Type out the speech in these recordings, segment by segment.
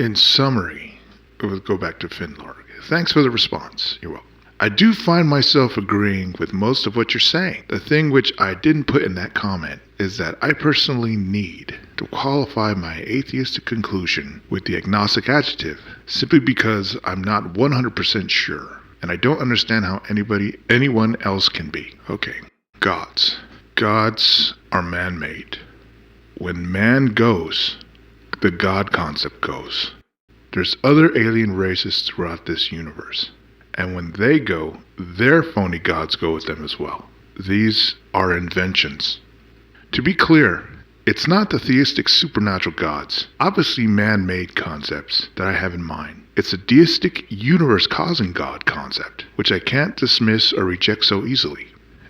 In summary, we'll go back to finlarg. Thanks for the response. You're welcome. I do find myself agreeing with most of what you're saying. The thing which I didn't put in that comment is that I personally need to qualify my atheistic conclusion with the agnostic adjective, simply because I'm not 100% sure, and I don't understand how anyone else can be. Okay, gods. Gods are man-made. When man goes, the God concept goes. There's other alien races throughout this universe. And when they go, their phony gods go with them as well. These are inventions. To be clear, it's not the theistic supernatural gods, obviously man-made concepts, that I have in mind. It's a deistic universe-causing God concept, which I can't dismiss or reject so easily.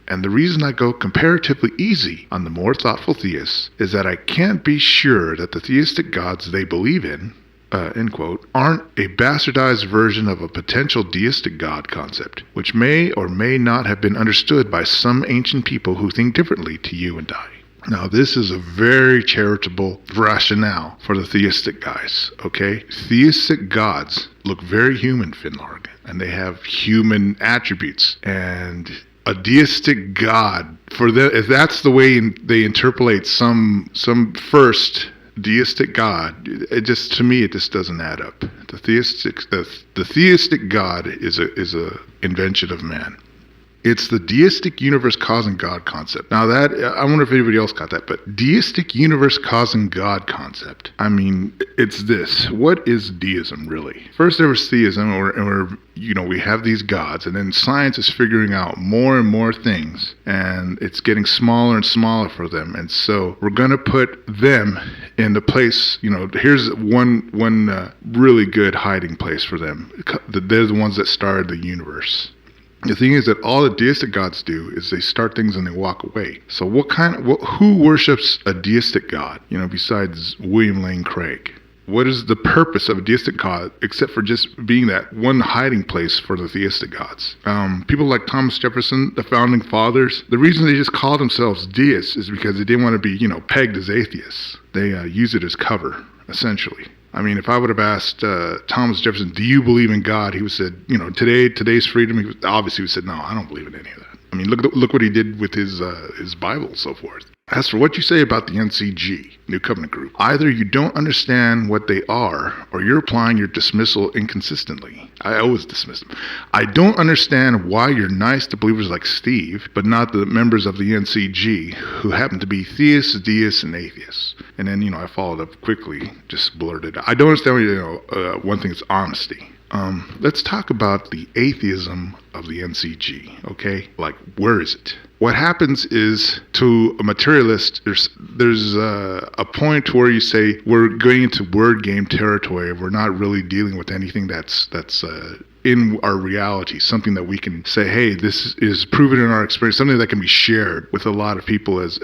And the reason I go comparatively easy on the more thoughtful theists is that I can't be sure that the theistic gods they believe in, end quote, aren't a bastardized version of a potential deistic God concept, which may or may not have been understood by some ancient people who think differently to you and I. Now, this is a very charitable rationale for the theistic guys, okay? Theistic gods look very human, finlarg, and they have human attributes. And a deistic god, for them, if that's the way they interpolate some first deistic god, to me it just doesn't add up. The theistic god is a invention of man. It's the deistic universe causing God concept. Now that, I wonder if anybody else got that, but deistic universe causing God concept. I mean, it's this. What is deism really? First there was theism, and we have these gods, and then science is figuring out more and more things, and it's getting smaller and smaller for them. And so we're going to put them in the place, here's one really good hiding place for them. They're the ones that started the universe. The thing is that all the deistic gods do is they start things and they walk away. So who worships a deistic god, besides William Lane Craig? What is the purpose of a deistic god except for just being that one hiding place for the theistic gods? People like Thomas Jefferson, the founding fathers, the reason they just called themselves deists is because they didn't want to be, pegged as atheists. They use it as cover, essentially. I mean, if I would have asked Thomas Jefferson, do you believe in God? He would have said, today's freedom. He would say, no, I don't believe in any of that. I mean, look what he did with his Bible and so forth. As for what you say about the NCG, New Covenant Group, either you don't understand what they are, or you're applying your dismissal inconsistently. I always dismiss them. I don't understand why you're nice to believers like Steve, but not the members of the NCG, who happen to be theists, deists, and atheists. And then, I followed up quickly, just blurted. I don't understand, one thing is honesty. Let's talk about the atheism of the NCG, okay? Like, where is it? What happens is, to a materialist, there's a point where you say, we're going into word game territory. We're not really dealing with anything that's in our reality, something that we can say, hey, this is proven in our experience, something that can be shared with a lot of people as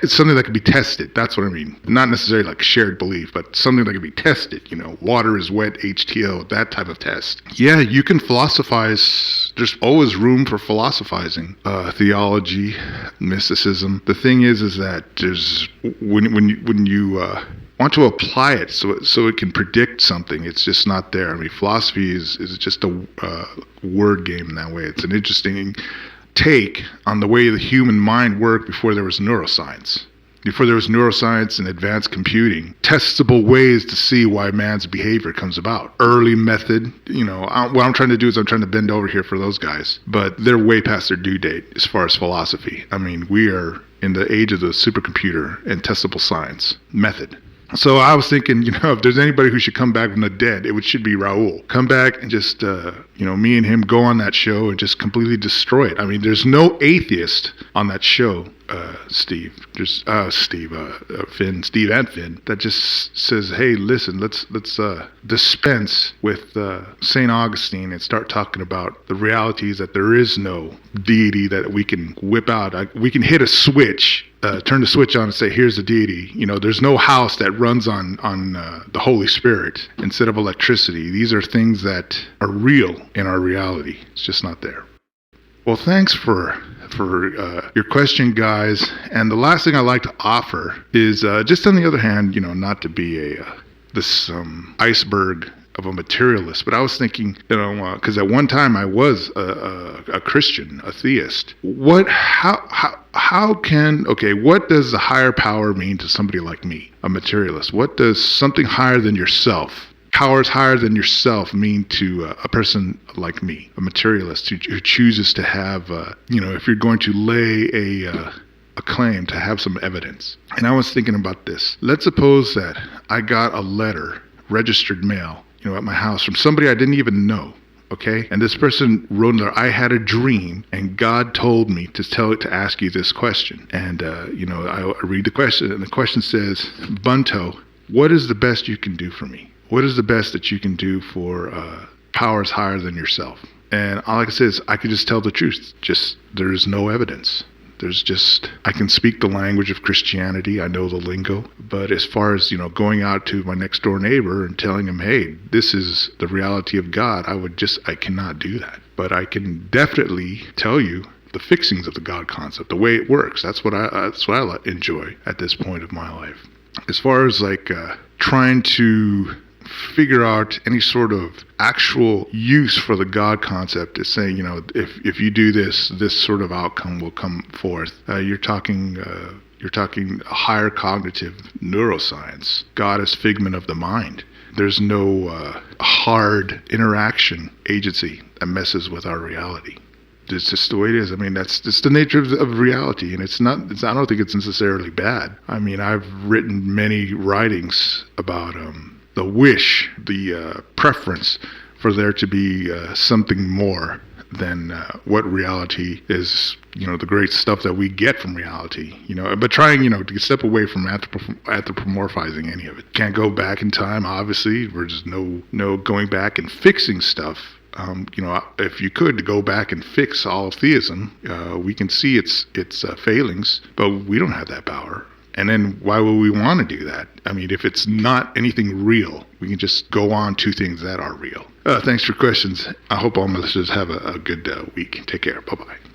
something that can be tested. That's what I mean. Not necessarily like shared belief, but something that can be tested. Water is wet, H2O, that type of test. Yeah, you can philosophize. There's always room for philosophizing. Theology, mysticism. The thing is that there's when you want to apply it so it can predict something, it's just not there. I mean, philosophy is just a word game in that way. It's an interesting take on the way the human mind worked before there was neuroscience. Before there was neuroscience and advanced computing, testable ways to see why man's behavior comes about. Early method, what I'm trying to do is I'm trying to bend over here for those guys, but they're way past their due date as far as philosophy. I mean, we are in the age of the supercomputer and testable science method. So I was thinking, if there's anybody who should come back from the dead, it should be Raul. Come back and just, me and him go on that show and just completely destroy it. I mean, there's no atheist on that show, Steve. There's Steve and Finn, that just says, hey, listen, let's dispense with St. Augustine and start talking about the realities that there is no deity that we can whip out. We can hit a switch, turn the switch on and say, here's the deity. There's no house that runs on the Holy Spirit instead of electricity. These are things that are real in our reality. It's just not there. Well, thanks for your question, guys. And the last thing I'd like to offer is, just on the other hand, not to be a this iceberg of a materialist, but I was thinking, because at one time I was a Christian, a theist. What does the higher power mean to somebody like me, a materialist? What does something higher than yourself, powers higher than yourself, mean to a person like me, a materialist who chooses to have, if you're going to lay a claim, to have some evidence? And I was thinking about this. Let's suppose that I got a letter, registered mail, at my house from somebody I didn't even know. Okay, and this person wrote there, I had a dream and God told me to ask you this question. And I read the question, and the question says, Bunto, what is the best you can do for me? What is the best that you can do for powers higher than yourself? And all I can say is I can just tell the truth. Just there's no evidence. I can speak the language of Christianity. I know the lingo. But as far as, going out to my next door neighbor and telling him, hey, this is the reality of God, I cannot do that. But I can definitely tell you the fixings of the God concept, the way it works. That's what I enjoy at this point of my life. As far as trying to figure out any sort of actual use for the God concept, is saying, if you do this sort of outcome will come forth. You're talking higher cognitive neuroscience. God is figment of the mind. There's no hard interaction agency that messes with our reality. It's just the way it is. I mean, that's the nature of reality, and I don't think it's necessarily bad. I mean, I've written many writings about the wish, the preference for there to be something more than what reality is, the great stuff that we get from reality, but trying, to step away from anthropomorphizing any of it. Can't go back in time, obviously. We're just no going back and fixing stuff. If you could go back and fix all of theism, we can see its failings, but we don't have that power. And then why would we want to do that? I mean, if it's not anything real, we can just go on to things that are real. Thanks for questions. I hope all my listeners have a good week. Take care. Bye-bye.